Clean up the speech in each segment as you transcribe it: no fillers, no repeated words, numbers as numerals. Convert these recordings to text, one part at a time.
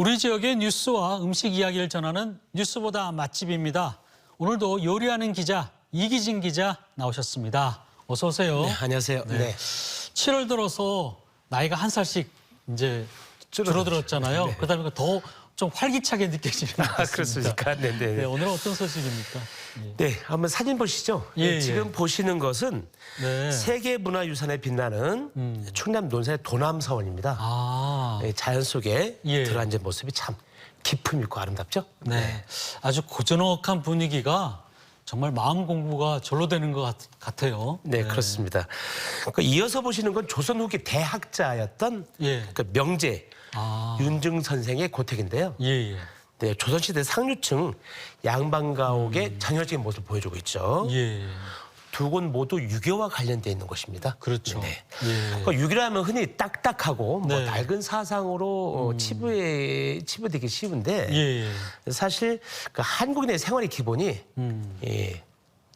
우리 지역의 뉴스와 음식 이야기를 전하는 뉴스보다 맛집입니다. 오늘도 요리하는 기자 이기진 기자 나오셨습니다. 어서 오세요. 네, 안녕하세요. 네. 7월 들어서 나이가 한 살씩 이제 줄어들었잖아요. 네. 그러다 보니까 더 좀 활기차게 느껴지는 것 같습니다. 그렇습니까? 네네. 네, 오늘은 어떤 소식입니까? 네, 한번 사진 보시죠. 예, 네, 지금 보시는 것은 네. 세계문화유산에 빛나는 충남 논산의 도남서원입니다. 아, 네, 자연 속에 예. 들어앉은 모습이 참 기품 있고 아름답죠? 네. 아주 고즈넉한 분위기가 정말 마음 공부가 절로 되는 것 같아요. 네, 그렇습니다. 이어서 보시는 건 조선 후기 대학자였던 예. 그 명제 아, 윤증 선생의 고택인데요. 예, 예. 네, 조선시대 상류층 양반가옥의 전형적인 모습을 보여주고 있죠. 예. 두 곳 모두 유교와 관련되어 있는 곳입니다. 그렇죠. 네. 예. 유교라면 흔히 딱딱하고 뭐 네. 낡은 사상으로 치부되기 쉬운데 예, 예. 사실 그 한국인의 생활의 기본이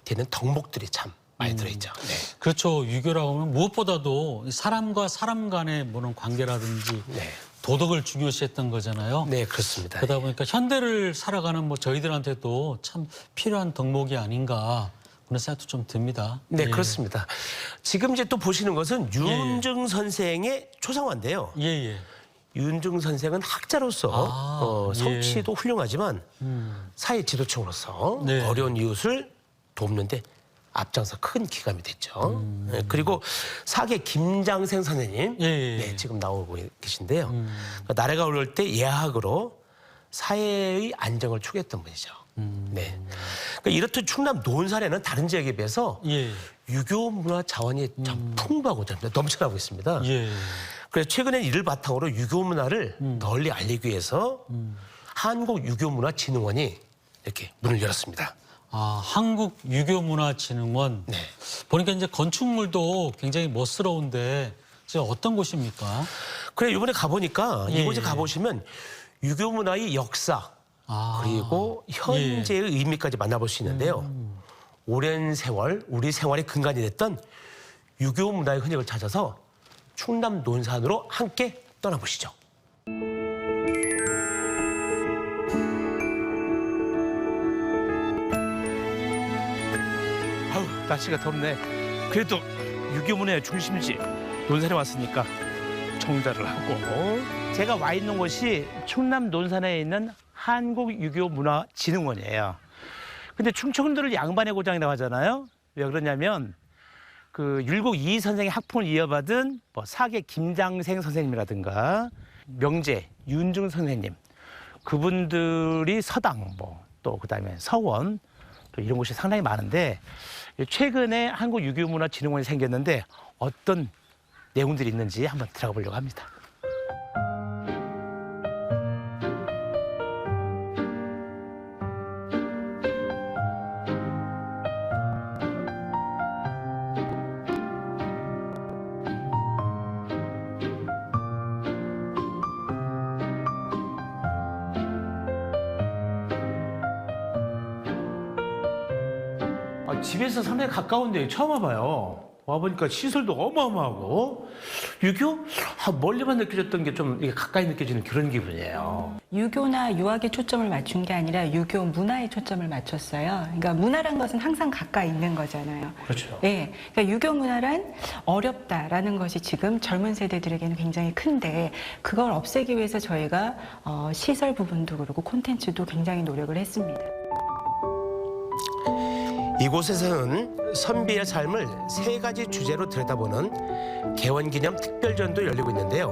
되는 덕목들이 참 많이 들어있죠. 네. 그렇죠. 유교라고 하면 무엇보다도 사람과 사람 간의 뭐는 관계라든지 네. 도덕을 중요시했던 거잖아요. 네, 그렇습니다. 그러다 보니까 현대를 살아가는 뭐 저희들한테도 참 필요한 덕목이 아닌가 그런 생각도 좀 듭니다. 네, 예. 그렇습니다. 지금 이제 또 보시는 것은 윤증 선생의 초상화인데요. 예, 예. 윤증 선생은 학자로서 성취도 훌륭하지만 사회 지도층으로서 네. 어려운 이웃을 돕는데 앞장서 큰 기감이 됐죠. 네, 그리고 사계 김장생 선생님 예, 예. 네, 지금 나오고 계신데요. 그러니까 나라가 어려울 때 예학으로 사회의 안정을 추구했던 분이죠. 네. 그러니까 이렇듯 충남 논산에는 다른 지역에 비해서 예. 유교 문화 자원이 참 풍부하고 넘쳐나고 있습니다. 예. 그래서 최근엔 이를 바탕으로 유교 문화를 널리 알리기 위해서 한국유교문화진흥원이 이렇게 문을 열었습니다. 아, 한국유교문화진흥원. 네. 보니까 이제 건축물도 굉장히 멋스러운데 지금 어떤 곳입니까? 그래 이번에 가보니까 예, 이곳에 예. 가보시면 유교 문화의 역사 아, 그리고 현재의 의미까지 만나볼 수 있는데요. 오랜 세월 우리 생활의 근간이 됐던 유교 문화의 흔적을 찾아서 충남 논산으로 함께 떠나보시죠. 아우, 날씨가 덥네. 그래도 유교문화의 중심지 논산에 왔으니까 정자를 하고. 제가 와 있는 곳이 충남 논산에 있는 한국유교문화진흥원이에요. 근데 충청도를 양반의 고장이라고 하잖아요. 왜 그러냐면 그 율곡 이희 선생의 학풍을 이어받은 뭐 사계 김장생 선생님이라든가 명제 윤증 선생님 그분들이 서당 뭐 또 그다음에 서원 또 이런 곳이 상당히 많은데 최근에 한국유교문화진흥원이 생겼는데 어떤 내용들이 있는지 한번 들어가 보려고 합니다. 집에서 상당히 가까운데 처음 와봐요. 와보니까 시설도 어마어마하고 유교? 멀리만 느껴졌던 게 좀 가까이 느껴지는 그런 기분이에요. 유교나 유학에 초점을 맞춘 게 아니라 유교 문화에 초점을 맞췄어요. 그러니까 문화란 것은 항상 가까이 있는 거잖아요. 그렇죠. 예, 그러니까 유교 문화란 어렵다라는 것이 지금 젊은 세대들에게는 굉장히 큰데 그걸 없애기 위해서 저희가 시설 부분도 그렇고 콘텐츠도 굉장히 노력을 했습니다. 이곳에서는 선비의 삶을 세 가지 주제로 들여다보는 개원기념 특별전도 열리고 있는데요.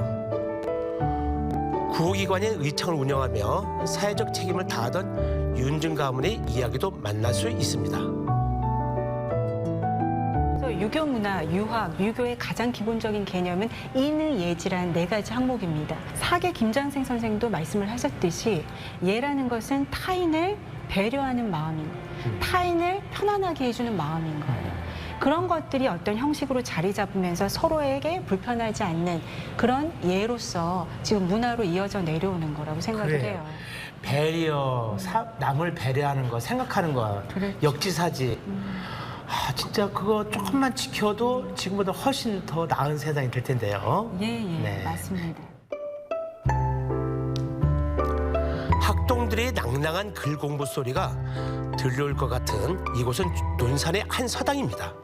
구호기관의 의청을 운영하며 사회적 책임을 다하던 윤증 가문의 이야기도 만날 수 있습니다. 그래서 유교 문화, 유학, 유교의 가장 기본적인 개념은 인의예지라는 네 가지 항목입니다. 사계 김장생 선생도 말씀을 하셨듯이 예라는 것은 타인을 배려하는 마음입니다. 타인을 편안하게 해주는 마음인 거예요. 그런 것들이 어떤 형식으로 자리 잡으면서 서로에게 불편하지 않는 그런 예로서 지금 문화로 이어져 내려오는 거라고 생각을 그래요. 해요. 배려, 남을 배려하는 거, 생각하는 거, 그렇죠. 역지사지. 진짜 그거 조금만 지켜도 지금보다 훨씬 더 나은 세상이 될 텐데요. 예, 네. 맞습니다. 학동들의 낭낭한 글 공부 소리가 들려올 것 같은 이곳은 논산의 한 서당입니다.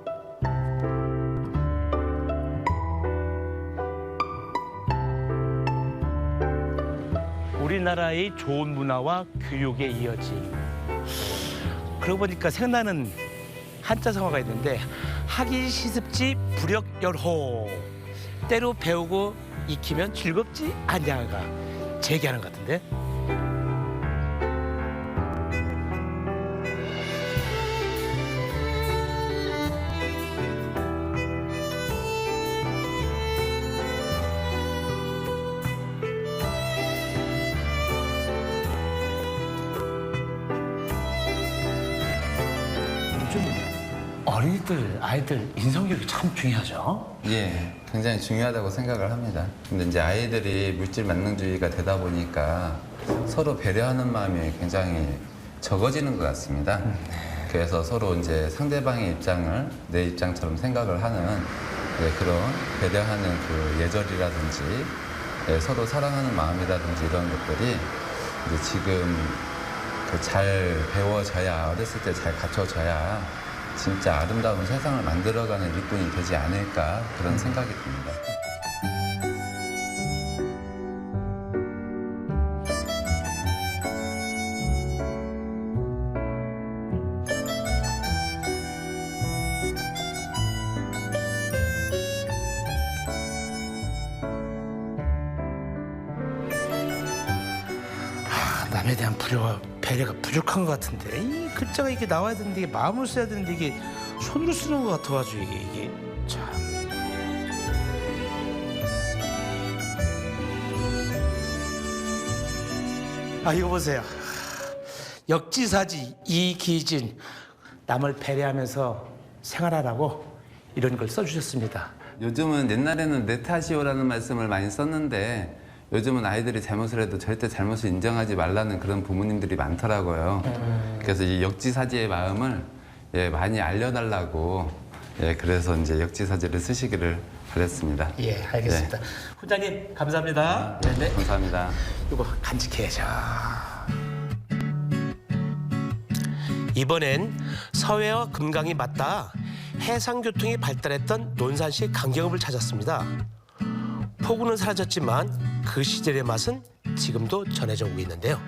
우리나라의 좋은 문화와 교육에 이어진. 그러고 보니까 생각나는 한자 성어가 있는데 하기 시습지 불역열호. 때로 배우고 익히면 즐겁지 않냐가 제기하는 것 같은데. 어린이들, 아이들 인성교육이 참 중요하죠. 예, 굉장히 중요하다고 생각을 합니다. 근데 이제 아이들이 물질 만능주의가 되다 보니까 서로 배려하는 마음이 굉장히 적어지는 것 같습니다. 그래서 서로 이제 상대방의 입장을 내 입장처럼 생각을 하는 그런 배려하는 그 예절이라든지 서로 사랑하는 마음이라든지 이런 것들이 이제 지금 그 잘 배워져야, 어렸을 때 잘 갖춰져야 진짜 아름다운 세상을 만들어가는 일꾼이 되지 않을까 그런 생각이 듭니다. 남에 대한 배려가 부족한 것 같은데 이 글자가 이게 나와야 되는데 이게 마음을 써야 되는데 이게 손으로 쓰는 것 같아가지고 이게 참. 아 이거 보세요. 역지사지 이기진 남을 배려하면서 생활하라고 이런 걸 써주셨습니다. 요즘은 옛날에는 내 탓이오라는 말씀을 많이 썼는데 요즘은 아이들이 잘못을 해도 절대 잘못을 인정하지 말라는 그런 부모님들이 많더라고요. 그래서 이 역지사지의 마음을 많이 알려달라고 그래서 이제 역지사지를 쓰시기를 바랬습니다. 예, 알겠습니다. 훈장님 감사합니다. 네. 감사합니다. 이거 간직해야죠. 이번엔 서해와 금강이 맞닿아 해상교통이 발달했던 논산시 강경읍을 찾았습니다. 포구는 사라졌지만 그 시절의 맛은 지금도 전해져 오고 있는데요.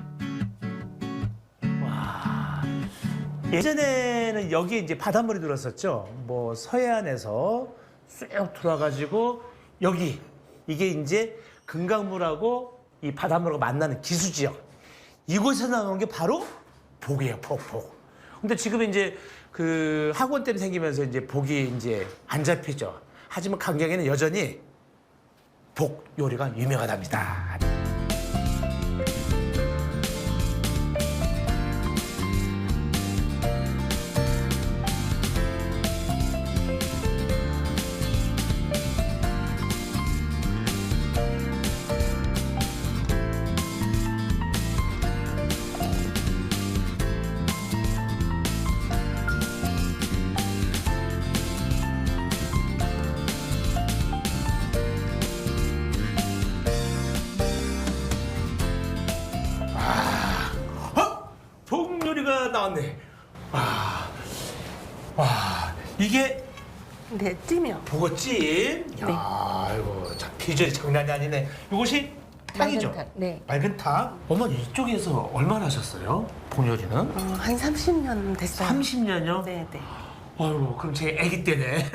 예전에는 여기 이제 바닷물이 들었었죠. 뭐 서해안에서 쑥 들어와가지고 여기 이게 이제 금강물하고 이 바닷물하고 만나는 기수지역. 이곳에서 나오는 게 바로 복이에요, 복. 근데 지금 이제 그 학원댐 생기면서 이제 복이 이제 안 잡히죠. 하지만 강경에는 여전히 복 요리가 유명하답니다. 복 요리가 나왔네. 와, 이게 네, 찜이요. 북어찜. 야, 이거 참 비주얼이 장난이 아니네. 이것이 탕이죠? 맑은 탕, 네. 맑은 탕. 어머니 이쪽에서 얼마나 하셨어요? 복 요리는? 한 30년 됐어요. 30년요? 네, 네. 아유, 그럼 제 아기 때네.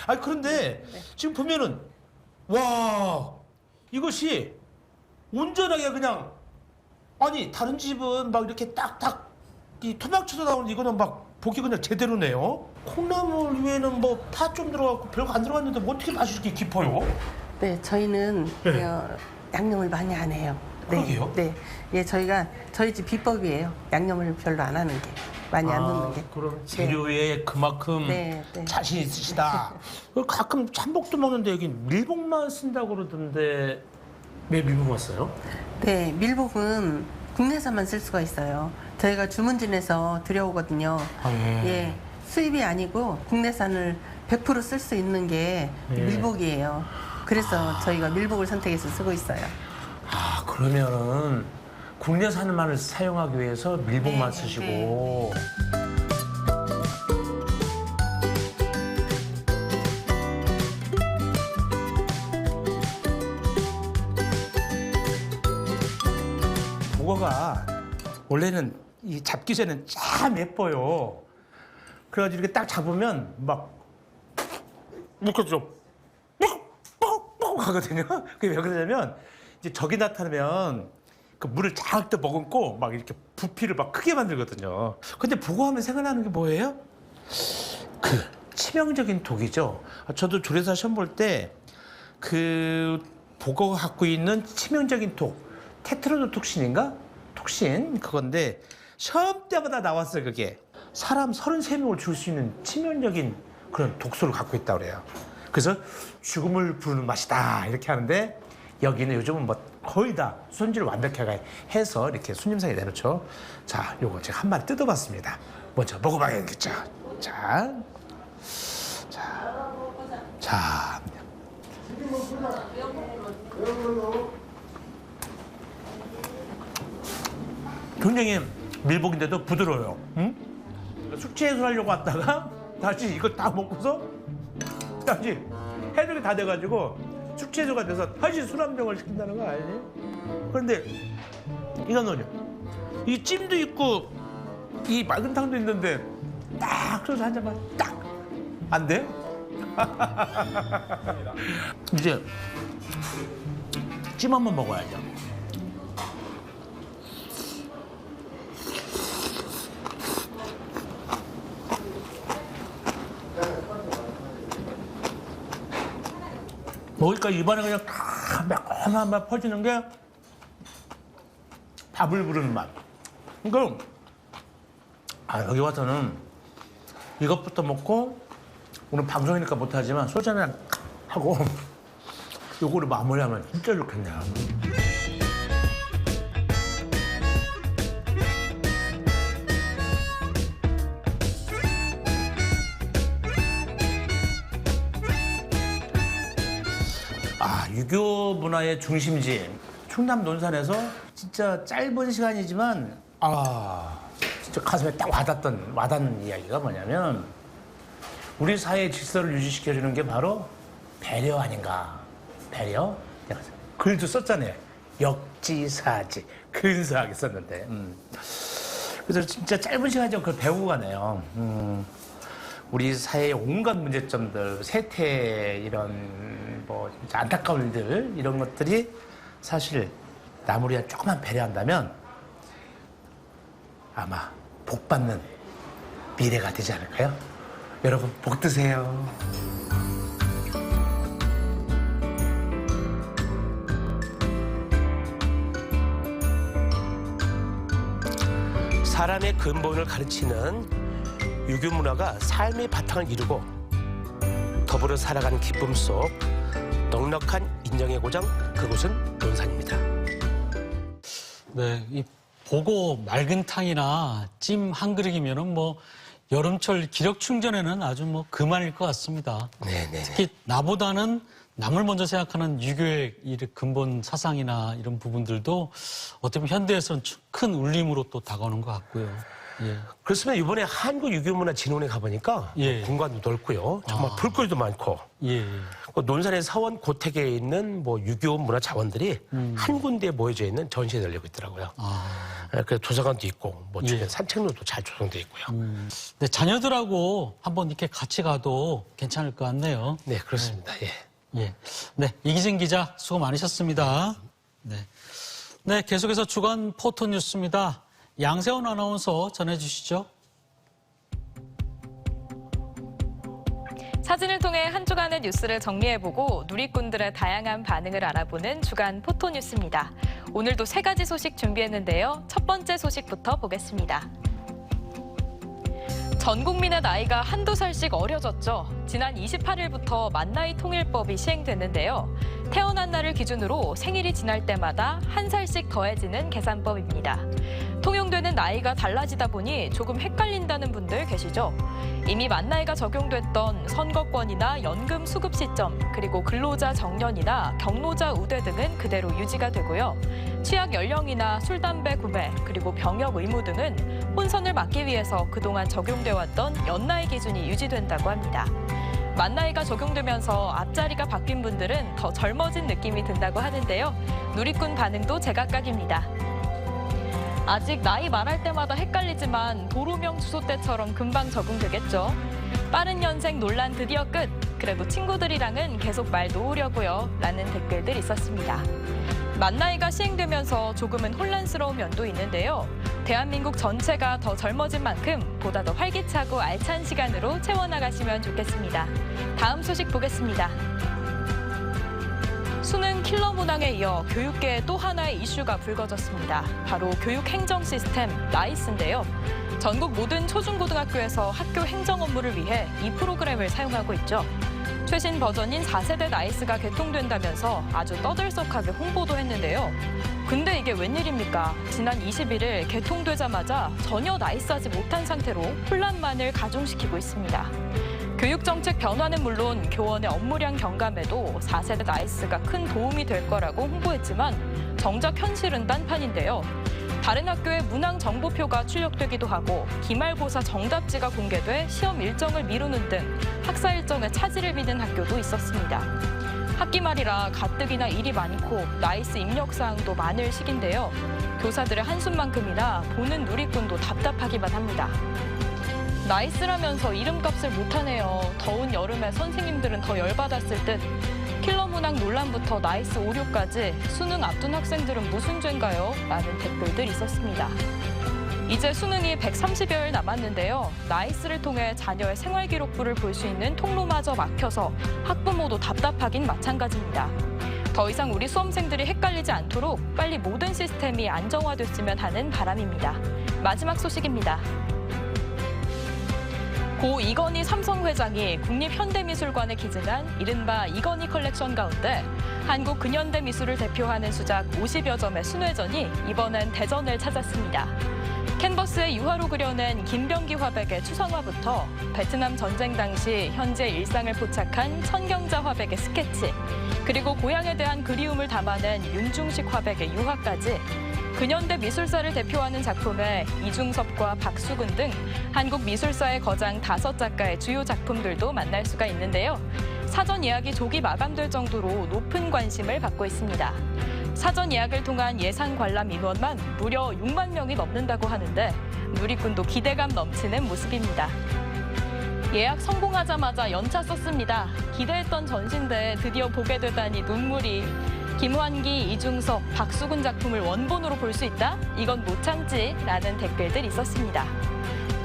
아 그런데 지금 보면은 와 이것이 온전하게 그냥 아니 다른 집은 막 이렇게 딱딱 이 토막 쳐서 나오는데 이거는 막 보기 그냥 제대로네요. 콩나물 위에는 뭐 파 좀 들어갔고 별거 안 들어갔는데 뭐 어떻게 맛이 이렇게 깊어요? 네, 저희는 네. 양념을 많이 안 해요. 네, 그러게요? 네. 예, 저희 집 비법이에요. 양념을 별로 안 하는 게. 많이 안 넣는 게. 그럼 재료에 그만큼 네, 네. 자신 있으시다. 가끔 참복도 먹는데 여기 밀복만 쓴다고 그러던데 왜 밀복만 써요? 네, 밀복은 국내산만 쓸 수가 있어요. 저희가 주문진에서 들여오거든요. 아, 예. 예, 수입이 아니고 국내산을 100% 쓸 수 있는 게 예. 밀복이에요. 그래서 저희가 밀복을 선택해서 쓰고 있어요. 아 그러면은 국내산만을 사용하기 위해서 밀봉만 네, 쓰시고. 보거가 원래는 이 잡기 전에는 참 예뻐요. 그래가지고 이렇게 딱 잡으면 막 이렇게 좀 뻑뻑뻑 하거든요. 그게 왜 그러냐면 이제 적이 나타나면 그 물을 쫙 또 머금고 막 이렇게 부피를 막 크게 만들거든요. 근데 보고하면 생각나는 게 뭐예요? 그 치명적인 독이죠. 저도 조련사 시험 볼 때 그 보고가 갖고 있는 치명적인 독, 테트라노톡신인가? 톡신 그건데 시험 때마다 나왔어요. 그게 사람 33명을 죽일 수 있는 치명적인 그런 독소를 갖고 있다고 그래요. 그래서 죽음을 부르는 맛이다 이렇게 하는데 여기는 요즘은 뭐 거의 다 손질을 완벽하게 해서 이렇게 손님상에 내놓죠. 자, 요거 제가 한 마리 뜯어봤습니다. 먼저 먹어봐야겠죠. 자. 굉장히 밀복인데도 부드러워요. 응? 숙취 해소하려고 왔다가 다시 이거 다 먹고서 다시 해독이 다 돼가지고 숙취 해소가 돼서 다시 술 함정을 시킨다는 거 아니니? 그런데 이건 뭐냐? 이 찜도 있고 이 맑은 탕도 있는데 딱 소주 한 잔만 딱 안 돼? 이제 찜 한번 먹어야죠. 먹으니까 입안에 그냥 다 매콤한 맛 퍼지는 게 밥을 부르는 맛. 그러니까 여기 와서는 이것부터 먹고 오늘 방송이니까 못하지만 소주 한잔 하고 요거를 마무리하면 진짜 좋겠네요. 유교 문화의 중심지 충남 논산에서 진짜 짧은 시간이지만 진짜 가슴에 딱 와닿는 이야기가 뭐냐면 우리 사회의 질서를 유지시켜주는 게 바로 배려 아닌가. 배려? 글도 썼잖아요. 역지사지. 근사하게 썼는데. 그래서 진짜 짧은 시간이지만 그걸 배우고 가네요. 우리 사회의 온갖 문제점들, 세태 이런 뭐 진짜 안타까운 일들 이런 것들이 사실 나무리가 조금만 배려한다면 아마 복 받는 미래가 되지 않을까요? 여러분 복 드세요. 사람의 근본을 가르치는 유교 문화가 삶의 바탕을 이루고 더불어 살아가는 기쁨 속 넉넉한 인정의 고장 그곳은 논산입니다. 네, 이 보고 맑은 탕이나 찜 한 그릇이면은 뭐 여름철 기력 충전에는 아주 뭐 그만일 것 같습니다. 네네. 특히 나보다는 남을 먼저 생각하는 유교의 이 근본 사상이나 이런 부분들도 어떻게 보면 현대에서는 큰 울림으로 또 다가오는 것 같고요. 예. 그렇습니다. 이번에 한국유교문화진흥원에 가보니까 예. 공간도 넓고요. 정말 볼거리도 많고. 예. 논산의 서원 고택에 있는 뭐 유교 문화 자원들이 한 군데에 모여져 있는 전시에 열리고 있더라고요. 그래서 도서관도 있고 뭐 주변 예. 산책로도 잘 조성돼 있고요. 네, 자녀들하고 한번 이렇게 같이 가도 괜찮을 것 같네요. 네, 그렇습니다. 예. 예. 네, 이기진 기자 수고 많으셨습니다. 네. 네, 계속해서 주간 포토뉴스입니다. 양세원 아나운서 전해주시죠. 사진을 통해 한 주간의 뉴스를 정리해보고 누리꾼들의 다양한 반응을 알아보는 주간 포토뉴스입니다. 오늘도 3가지 소식 준비했는데요. 첫 번째 소식부터 보겠습니다. 전 국민의 나이가 한두 살씩 어려졌죠. 지난 28일부터 만나이 통일법이 시행됐는데요. 태어난 날을 기준으로 생일이 지날 때마다 한 살씩 더해지는 계산법입니다. 통용되는 나이가 달라지다 보니 조금 헷갈린다는 분들 계시죠? 이미 만 나이가 적용됐던 선거권이나 연금 수급 시점, 그리고 근로자 정년이나 경로자 우대 등은 그대로 유지가 되고요. 취약 연령이나 술, 담배 구매, 그리고 병역 의무 등은 혼선을 막기 위해서 그동안 적용돼 왔던 연나이 기준이 유지된다고 합니다. 만 나이가 적용되면서 앞자리가 바뀐 분들은 더 젊어진 느낌이 든다고 하는데요. 누리꾼 반응도 제각각입니다. 아직 나이 말할 때마다 헷갈리지만 도로명 주소 때처럼 금방 적응되겠죠. 빠른 연생 논란 드디어 끝. 그래도 친구들이랑은 계속 말 놓으려고요. 라는 댓글들 있었습니다. 만 나이가 시행되면서 조금은 혼란스러운 면도 있는데요. 대한민국 전체가 더 젊어진 만큼 보다 더 활기차고 알찬 시간으로 채워나가시면 좋겠습니다. 다음 소식 보겠습니다. 수능 킬러 문항에 이어 교육계에 또 하나의 이슈가 불거졌습니다. 바로 교육 행정 시스템 나이스인데요. 전국 모든 초중고등학교에서 학교 행정 업무를 위해 이 프로그램을 사용하고 있죠. 최신 버전인 4세대 나이스가 개통된다면서 아주 떠들썩하게 홍보도 했는데요. 근데 이게 웬일입니까? 지난 21일 개통되자마자 전혀 나이스하지 못한 상태로 혼란만을 가중시키고 있습니다. 교육정책 변화는 물론 교원의 업무량 경감에도 4세대 나이스가 큰 도움이 될 거라고 홍보했지만 정작 현실은 딴판인데요. 다른 학교의 문항 정보표가 출력되기도 하고 기말고사 정답지가 공개돼 시험 일정을 미루는 등 학사 일정에 차질을 빚는 학교도 있었습니다. 학기 말이라 가뜩이나 일이 많고 나이스 입력 사항도 많을 시기인데요. 교사들의 한숨만큼이나 보는 누리꾼도 답답하기만 합니다. 나이스라면서 이름값을 못하네요. 더운 여름에 선생님들은 더 열받았을 듯. 킬러 문항 논란부터 나이스 오류까지 수능 앞둔 학생들은 무슨 죄인가요? 라는 댓글들 있었습니다. 이제 수능이 130여일 남았는데요. 나이스를 통해 자녀의 생활기록부를 볼 수 있는 통로마저 막혀서 학부모도 답답하긴 마찬가지입니다. 더 이상 우리 수험생들이 헷갈리지 않도록 빨리 모든 시스템이 안정화됐으면 하는 바람입니다. 마지막 소식입니다. 고 이건희 삼성 회장이 국립현대미술관에 기증한 이른바 이건희 컬렉션 가운데 한국 근현대 미술을 대표하는 수작 50여 점의 순회전이 이번엔 대전을 찾았습니다. 캔버스에 유화로 그려낸 김병기 화백의 추선화부터 베트남 전쟁 당시 현재 일상을 포착한 천경자 화백의 스케치, 그리고 고향에 대한 그리움을 담아낸 윤중식 화백의 유화까지 근현대 미술사를 대표하는 작품에 이중섭과 박수근 등 한국 미술사의 거장 5작가의 주요 작품들도 만날 수가 있는데요. 사전 예약이 조기 마감될 정도로 높은 관심을 받고 있습니다. 사전 예약을 통한 예상 관람 인원만 무려 6만 명이 넘는다고 하는데 누리꾼도 기대감 넘치는 모습입니다. 예약 성공하자마자 연차 썼습니다. 기대했던 전시인데 드디어 보게 되다니 눈물이. 김환기, 이중섭, 박수근 작품을 원본으로 볼 수 있다? 이건 못 참지 라는 댓글들 있었습니다.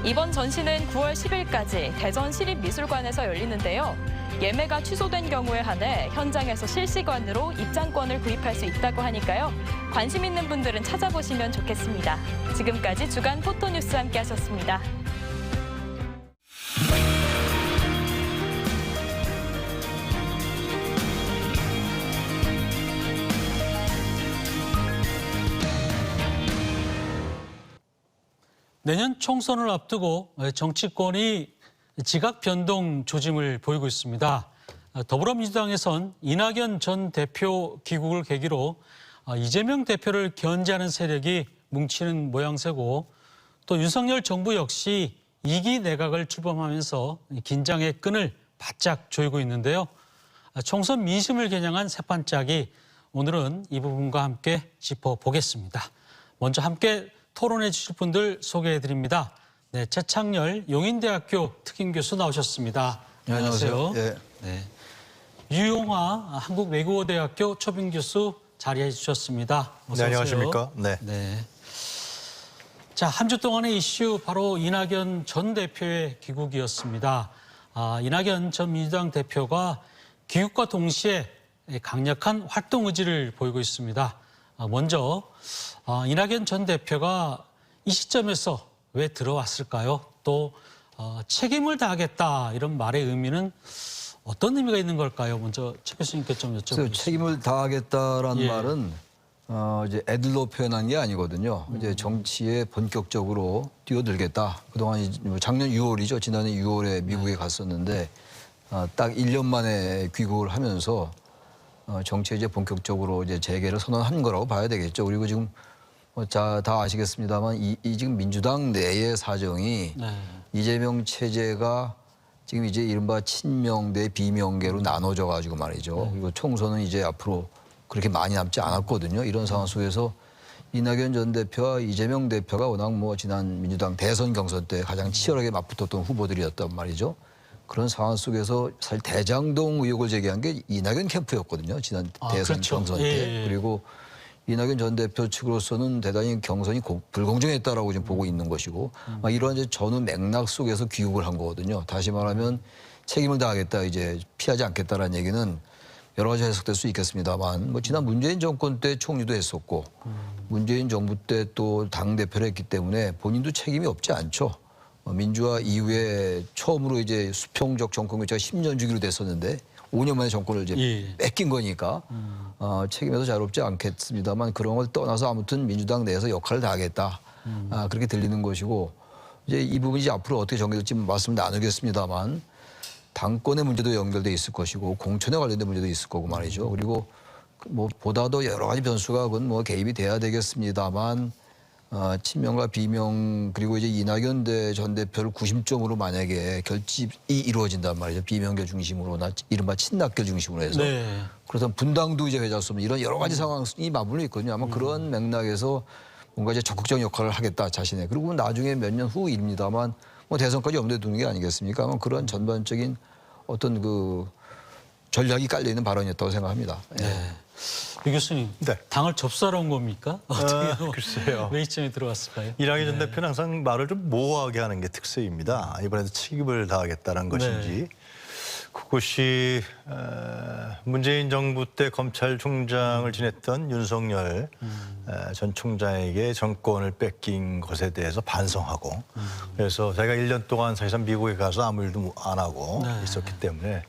이번 전시는 9월 10일까지 대전 시립미술관에서 열리는데요. 예매가 취소된 경우에 한해 현장에서 실시간으로 입장권을 구입할 수 있다고 하니까요. 관심 있는 분들은 찾아보시면 좋겠습니다. 지금까지 주간 포토뉴스 함께 하셨습니다. 내년 총선을 앞두고 정치권이 지각 변동 조짐을 보이고 있습니다. 더불어민주당에선 이낙연 전 대표 귀국을 계기로 이재명 대표를 견제하는 세력이 뭉치는 모양새고, 또 윤석열 정부 역시 2기 내각을 출범하면서 긴장의 끈을 바짝 조이고 있는데요. 총선 민심을 겨냥한 세판짜기, 오늘은 이 부분과 함께 짚어보겠습니다. 먼저 함께 토론해 주실 분들 소개해 드립니다. 네, 최창렬 용인대학교 특임교수 나오셨습니다. 안녕하세요. 예. 네. 유용화 한국외국어대학교 초빙교수 자리해 주셨습니다. 어서 네, 오세요. 안녕하십니까. 네. 네. 자, 한 주 동안의 이슈 바로 이낙연 전 대표의 귀국이었습니다. 이낙연 전 민주당 대표가 귀국과 동시에 강력한 활동 의지를 보이고 있습니다. 먼저 이낙연 전 대표가 이 시점에서 왜 들어왔을까요? 또 책임을 다하겠다 이런 말의 의미는 어떤 의미가 있는 걸까요? 먼저 최 교수님께 좀 여쭤보겠습니다. 책임을 다하겠다라는 예. 말은 이제 애들로 표현한 게 아니거든요. 이제 정치에 본격적으로 뛰어들겠다. 그동안 작년 6월이죠. 지난해 6월에 미국에 갔었는데 딱 1년 만에 귀국을 하면서 정치에 이제 본격적으로 이제 재개를 선언한 거라고 봐야 되겠죠. 그리고 지금 다 아시겠습니다만 이 지금 민주당 내의 사정이 이재명 체제가 지금 이제 이른바 친명대 비명계로 나눠져 가지고 말이죠. 그리고 총선은 이제 앞으로 그렇게 많이 남지 않았거든요. 이런 상황 속에서 이낙연 전 대표와 이재명 대표가 워낙 뭐 지난 민주당 대선 경선 때 가장 치열하게 맞붙었던 후보들이었단 말이죠. 그런 상황 속에서 사실 대장동 의혹을 제기한 게 이낙연 캠프였거든요. 지난 대선 그렇죠. 경선 때. 그리고 이낙연 전 대표 측으로서는 대단히 경선이 불공정했다라고 지금 보고 있는 것이고 이러한 이제 전후 맥락 속에서 귀국을 한 거거든요. 다시 말하면 책임을 다하겠다, 이제 피하지 않겠다라는 얘기는 여러 가지 해석될 수 있겠습니다만 뭐 지난 문재인 정권 때 총리도 했었고 문재인 정부 때 또 당대표를 했기 때문에 본인도 책임이 없지 않죠. 민주화 이후에 처음으로 이제 수평적 정권 교체가 10년 주기로 됐었는데 5년 만에 정권을 이제 뺏긴 거니까 책임에도 자유롭지 않겠습니다만 그런 걸 떠나서 아무튼 민주당 내에서 역할을 다하겠다. 그렇게 들리는 것이고 이제 이 부분이 이제 앞으로 어떻게 전개될지 말씀을 나누겠습니다만 당권의 문제도 연결돼 있을 것이고 공천에 관련된 문제도 있을 거고 말이죠. 그리고 뭐 보다도 여러 가지 변수가 그건 뭐 개입이 돼야 되겠습니다만 친명과 비명 그리고 이제 이낙연 전 대표를 구심점으로 만약에 결집이 이루어진단 말이죠. 비명계 중심으로나 이른바 친낙계 중심으로 해서 그래서 분당도 이제 회자 수 없는 이런 여러 가지 상황이 맞물려 있거든요. 아마 그런 맥락에서 뭔가 이제 적극적인 역할을 하겠다 자신의. 그리고 나중에 몇 년 후 일입니다만 뭐 대선까지 염두에 두는 게 아니겠습니까? 아마 그런 전반적인 어떤 그 전략이 깔려 있는 발언이었다고 생각합니다. 유 교수님, 당을 접수하러 온 겁니까? 어떻게 글쎄요. 왜 이쯤에 들어왔을까요? 이낙연 전 대표는 항상 말을 좀 모호하게 하는 게 특색입니다. 이번에도 책임을 다하겠다는 것인지 그것이 문재인 정부 때 검찰총장을 지냈던 윤석열 전 총장에게 정권을 뺏긴 것에 대해서 반성하고 그래서 제가 1년 동안 사실상 미국에 가서 아무 일도 안 하고 있었기 때문에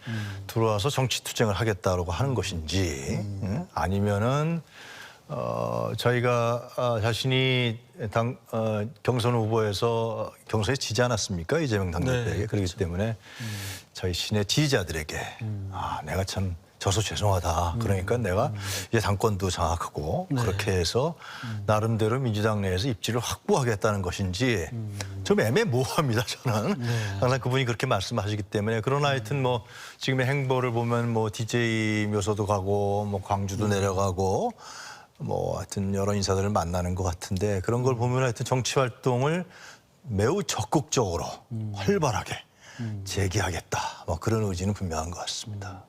들어와서 정치 투쟁을 하겠다라고 하는 것인지 아니면은 저희가 자신이 경선 후보에서 경선에 지지 않았습니까? 이재명 당대표에게. 그렇기 때문에 저희 신의 지지자들에게 내가 참 져서 죄송하다. 그러니까 내가 이제 당권도 장악하고 그렇게 해서 나름대로 민주당 내에서 입지를 확보하겠다는 것인지 좀 애매모호합니다. 저는 항상 그분이 그렇게 말씀하시기 때문에 그러나 하여튼 뭐 지금의 행보를 보면 뭐 DJ 묘소도 가고 뭐 광주도 내려가고 뭐 하여튼 여러 인사들을 만나는 것 같은데 그런 걸 보면 하여튼 정치 활동을 매우 적극적으로 활발하게 재개하겠다. 뭐 그런 의지는 분명한 것 같습니다.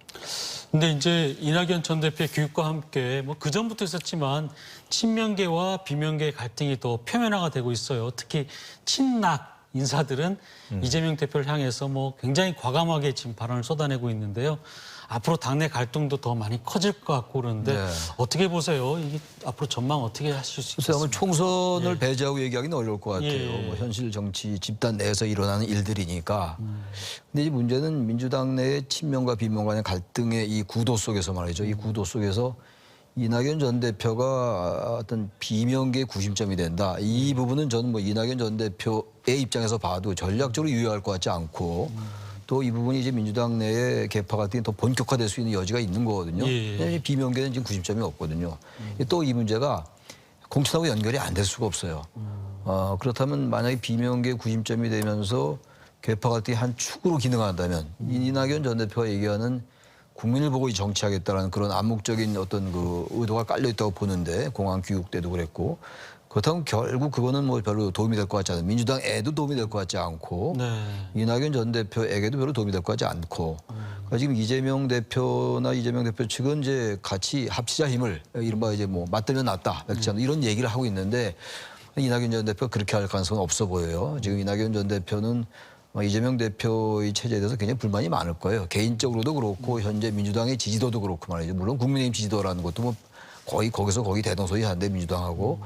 근데 이제 이낙연 전 대표의 교육과 함께 뭐 그 전부터 있었지만 친명계와 비명계의 갈등이 더 표면화가 되고 있어요. 특히 친낙 인사들은 이재명 대표를 향해서 뭐 굉장히 과감하게 지금 발언을 쏟아내고 있는데요. 앞으로 당내 갈등도 더 많이 커질 것 같고 그러는데 어떻게 보세요? 이게 앞으로 전망 어떻게 하실 수 있겠습니까? 글쎄요, 총선을 배제하고 얘기하기는 어려울 것 같아요. 뭐 현실 정치 집단 내에서 일어나는 일들이니까. 근데 이 문제는 민주당 내의 친명과 비명 간의 갈등의 이 구도 속에서 말이죠. 이 구도 속에서 이낙연 전 대표가 어떤 비명계의 구심점이 된다. 이 부분은 저는 뭐 이낙연 전 대표의 입장에서 봐도 전략적으로 유효할 것 같지 않고 또 이 부분이 이제 민주당 내의 개파 같은 게 더 본격화될 수 있는 여지가 있는 거거든요. 왜냐하면 비명계는 지금 구심점이 없거든요. 또 이 문제가 공천하고 연결이 안 될 수가 없어요. 그렇다면 만약에 비명계 구심점이 되면서 개파 같은 게 한 축으로 기능한다면 이낙연 전 대표가 얘기하는 국민을 보고 정치하겠다라는 그런 암묵적인 어떤 그 의도가 깔려 있다고 보는데 공항 귀국 때도 그랬고 그렇다면 결국 그거는 뭐 별로 도움이 될 것 같지 않아요. 민주당에도 도움이 될 것 같지 않고 이낙연 전 대표에게도 별로 도움이 될 것 같지 않고 그러니까 지금 이재명 대표나 이재명 대표 측은 이제 같이 합치자 힘을 이른바 이제 뭐 맞들면 낫다 맥지않는 이런 얘기를 하고 있는데 이낙연 전 대표가 그렇게 할 가능성은 없어 보여요. 지금 이낙연 전 대표는 이재명 대표의 체제에 대해서 굉장히 불만이 많을 거예요. 개인적으로도 그렇고 현재 민주당의 지지도도 그렇고 말이죠. 물론 국민의힘 지지도라는 것도 뭐 거의 거기서 거기 대동소이한데 민주당하고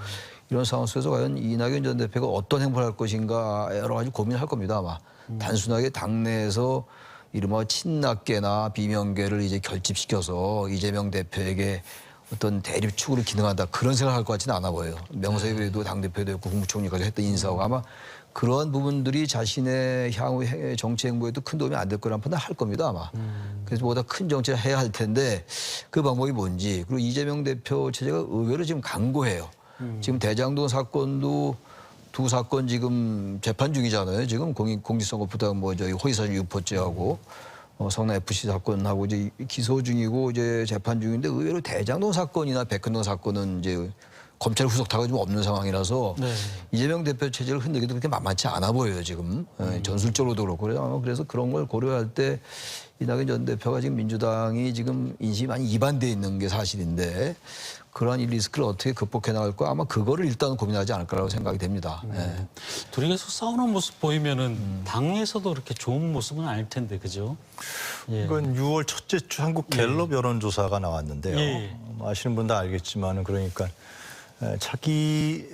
이런 상황 속에서 과연 이낙연 전 대표가 어떤 행보를 할 것인가 여러 가지 고민할 겁니다 아마. 단순하게 당내에서 이른바 친낙계나 비명계를 이제 결집시켜서 이재명 대표에게 어떤 대립축으로 기능한다 그런 생각할 것 같지는 않아 보여요. 명세에 그래도 당대표도 했고 국무총리까지 했던 인사가 아마 그러한 부분들이 자신의 향후 정치 행보에도 큰 도움이 안 될 거라는 판단을 할 겁니다 아마. 그래서 보다 큰 정치를 해야 할 텐데 그 방법이 뭔지. 그리고 이재명 대표 체제가 의외로 지금 강고해요. 지금 대장동 사건도 두 사건 지금 재판 중이잖아요. 지금 공직선거부터 뭐 저희 허위사실 유포죄하고 성남 FC 사건하고 이제 기소 중이고 이제 재판 중인데 의외로 대장동 사건이나 백현동 사건은 이제 검찰 후속타가 좀 없는 상황이라서 네. 이재명 대표 체제를 흔들기도 그렇게 만만치 않아 보여요 지금. 전술적으로도 그렇고 그래서 그런 걸 고려할 때 이낙연 전 대표가 지금 민주당이 지금 인심이 많이 이반돼 있는 게 사실인데 그러한 이 리스크를 어떻게 극복해 나갈까 아마 그거를 일단 고민하지 않을까라고 생각이 됩니다. 네. 둘이 계속 싸우는 모습 보이면은 당에서도 그렇게 좋은 모습은 아닐 텐데 그죠? 예. 이건 6월 첫째 주 한국 갤럽 여론조사가 나왔는데요. 예. 아시는 분도 알겠지만은 그러니까 자기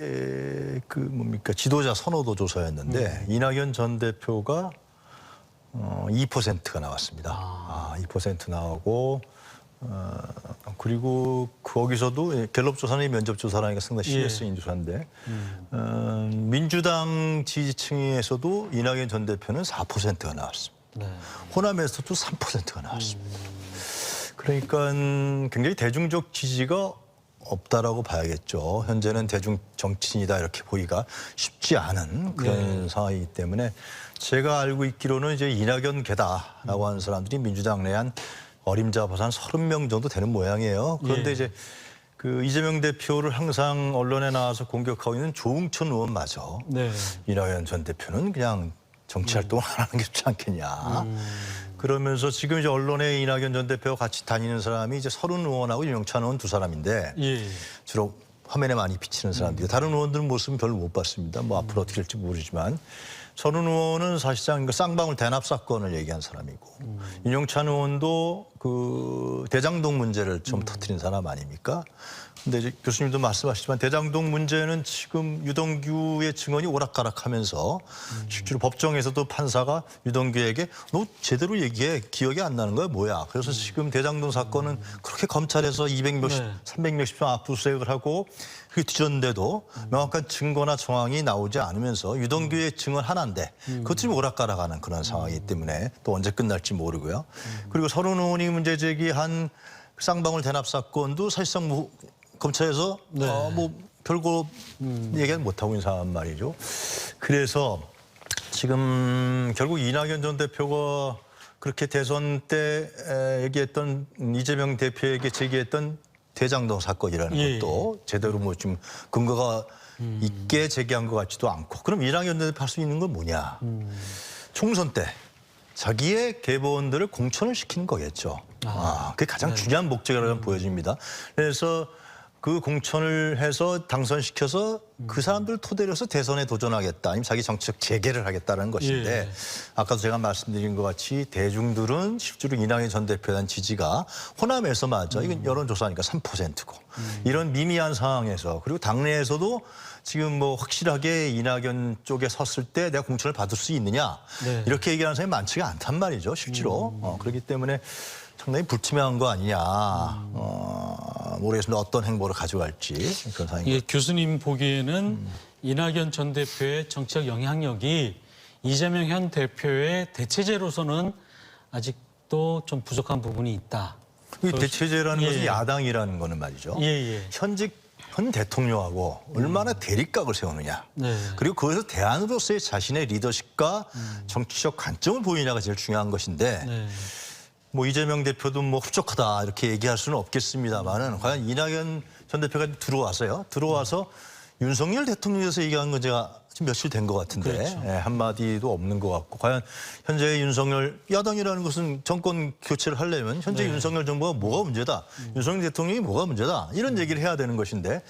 그 뭡니까 지도자 선호도 조사였는데 이낙연 전 대표가 2%가 나왔습니다. 2% 나오고 그리고 거기서도 갤럽 조사는 면접 조사라니까 상당히 신경 쓰인 조사인데 민주당 지지층에서도 이낙연 전 대표는 4%가 나왔습니다. 네. 호남에서도 3%가 나왔습니다. 그러니까 굉장히 대중적 지지가 없다라고 봐야겠죠. 현재는 대중 정치인이다 이렇게 보기가 쉽지 않은 그런 상황이기 때문에 제가 알고 있기로는 이제 이낙연 계다라고 하는 사람들이 민주당 내에 한 어림잡아서 한 30명 정도 되는 모양이에요. 그런데 이제 그 이재명 대표를 항상 언론에 나와서 공격하고 있는 조응천 의원마저 네. 이낙연 전 대표는 그냥 정치 활동을 안 하는 게 좋지 않겠냐. 그러면서 지금 이제 언론에 이낙연 전 대표와 같이 다니는 사람이 이제 서른 의원하고 윤영찬 의원 두 사람인데 예. 주로 화면에 많이 비치는 사람들이 다른 의원들은 모습은 별로 못 봤습니다. 뭐 앞으로 어떻게 될지 모르지만 서른 의원은 사실상 그 쌍방울 대납 사건을 얘기한 사람이고 윤영찬 의원도 그 대장동 문제를 좀 터뜨린 사람 아닙니까? 근데 이제 교수님도 말씀하시지만 대장동 문제는 지금 유동규의 증언이 오락가락하면서 실제로 법정에서도 판사가 유동규에게 너 제대로 얘기해 기억이 안 나는 거야 뭐야? 그래서 지금 대장동 사건은 그렇게 검찰에서 200몇십, 300몇십 명 압수수색을 하고 그게 뒤졌는데도 명확한 증거나 정황이 나오지 않으면서 유동규의 증언 하나인데 그것 좀 오락가락하는 그런 상황이기 때문에 또 언제 끝날지 모르고요. 그리고 서른 의원이 문제 제기한 쌍방울 대납 사건도 사실상 뭐 검찰에서 뭐 별거 얘기는 못하고 있는 상황 말이죠. 그래서 지금 결국 이낙연 전 대표가 그렇게 대선 때 얘기했던 이재명 대표에게 제기했던 대장동 사건이라는 것도 제대로 뭐 좀 근거가 있게 제기한 것 같지도 않고 그럼 이낙연 전 대표 할 수 있는 건 뭐냐. 총선 때 자기의 계보원들을 공천을 시키는 거겠죠. 그게 가장 중요한 목적이라고 보여집니다. 그래서 그 공천을 해서 당선시켜서 그 사람들 토대로 해서 대선에 도전하겠다 아니면 자기 정치적 재개를 하겠다는 것인데 아까도 제가 말씀드린 것 같이 대중들은 실제로 이낙연 전 대표에 대한 지지가 호남에서마저 이건 여론조사니까 3%고 이런 미미한 상황에서 그리고 당내에서도 지금 뭐 확실하게 이낙연 쪽에 섰을 때 내가 공천을 받을 수 있느냐 이렇게 얘기하는 사람이 많지가 않단 말이죠 실제로. 그렇기 때문에 상당히 불투명한 거 아니냐. 모르겠습니다. 어떤 행보를 가져갈지 그런 상황입니다. 예, 교수님 보기에는 이낙연 전 대표의 정치적 영향력이 이재명 현 대표의 대체제로서는 아직도 좀 부족한 부분이 있다. 이 대체제라는 것은 야당이라는 거는 말이죠. 현직 현 대통령하고 얼마나 대립각을 세우느냐. 그리고 거기서 대안으로서의 자신의 리더십과 정치적 관점을 보이냐가 제일 중요한 것인데 뭐 이재명 대표도 뭐 흡족하다 이렇게 얘기할 수는 없겠습니다만은 과연 이낙연 전 대표가 들어와서요. 들어와서 윤석열 대통령에서 얘기한 건 제가 지금 며칠 된 것 같은데 한마디도 없는 것 같고 과연 현재 윤석열 야당이라는 것은 정권 교체를 하려면 현재 윤석열 정부가 뭐가 문제다. 윤석열 대통령이 뭐가 문제다. 이런 얘기를 해야 되는 것인데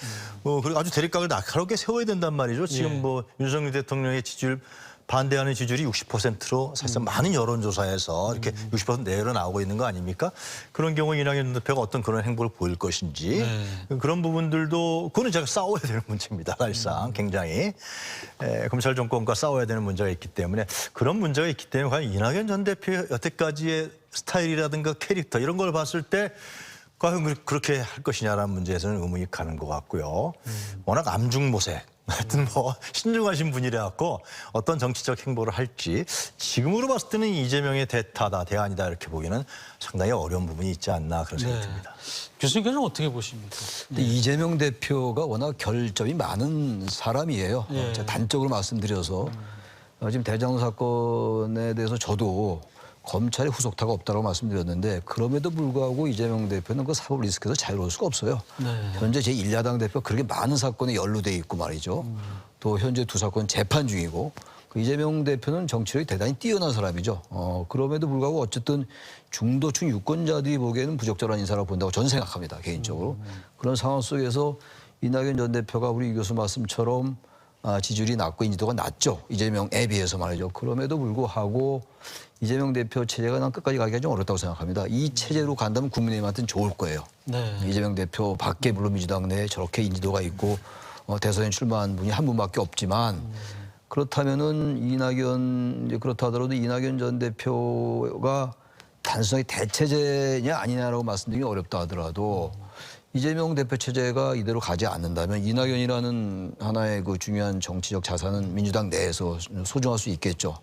그리고 아주 대립각을 날카롭게 세워야 된단 말이죠. 지금 뭐 윤석열 대통령의 지지율 반대하는 지지율이 60%로 사실상 많은 여론조사에서 이렇게 60% 내로 나오고 있는 거 아닙니까? 그런 경우에 이낙연 대표가 어떤 그런 행보를 보일 것인지 그런 부분들도 그거는 제가 싸워야 되는 문제입니다. 사실상 굉장히 검찰 정권과 싸워야 되는 문제가 있기 때문에 그런 문제가 있기 때문에 과연 이낙연 전 대표의 여태까지의 스타일이라든가 캐릭터 이런 걸 봤을 때 과연 그렇게 할 것이냐라는 문제에서는 의문이 가는 것 같고요. 워낙 암중모색. 하여튼 뭐 신중하신 분이라 갖고 어떤 정치적 행보를 할지 지금으로 봤을 때는 이재명의 대타다, 대안이다 이렇게 보기는 상당히 어려운 부분이 있지 않나 그런 생각이 듭니다. 교수님께서는 어떻게 보십니까? 근데 이재명 대표가 워낙 결점이 많은 사람이에요. 예. 제가 단적으로 말씀드려서 지금 대장동 사건에 대해서 저도 검찰의 후속타가 없다고 말씀드렸는데 그럼에도 불구하고 이재명 대표는 그 사법 리스크에서 자유로울 수가 없어요. 네. 현재 제1야당 대표가 그렇게 많은 사건에 연루돼 있고 말이죠. 또 현재 2사건 재판 중이고 그 이재명 대표는 정치력이 대단히 뛰어난 사람이죠. 그럼에도 불구하고 어쨌든 중도층 유권자들이 보기에는 부적절한 인사라고 본다고 저는 생각합니다. 개인적으로. 그런 상황 속에서 이낙연 전 대표가 우리 이 교수 말씀처럼 지지율이 낮고 인지도가 낮죠. 이재명에 비해서 말이죠. 그럼에도 불구하고 이재명 대표 체제가 난 끝까지 가기가 좀 어렵다고 생각합니다. 이 체제로 간다면 국민의힘한테는 좋을 거예요. 네. 이재명 대표 밖에 물론 민주당 내에 저렇게 인지도가 있고 대선에 출마한 분이 한 분밖에 없지만 그렇다면은 이제 그렇다 하더라도 이낙연 전 대표가 단순하게 대체제냐 아니냐라고 말씀드리기 어렵다 하더라도 이재명 대표 체제가 이대로 가지 않는다면 이낙연이라는 하나의 그 중요한 정치적 자산은 민주당 내에서 소중할 수 있겠죠.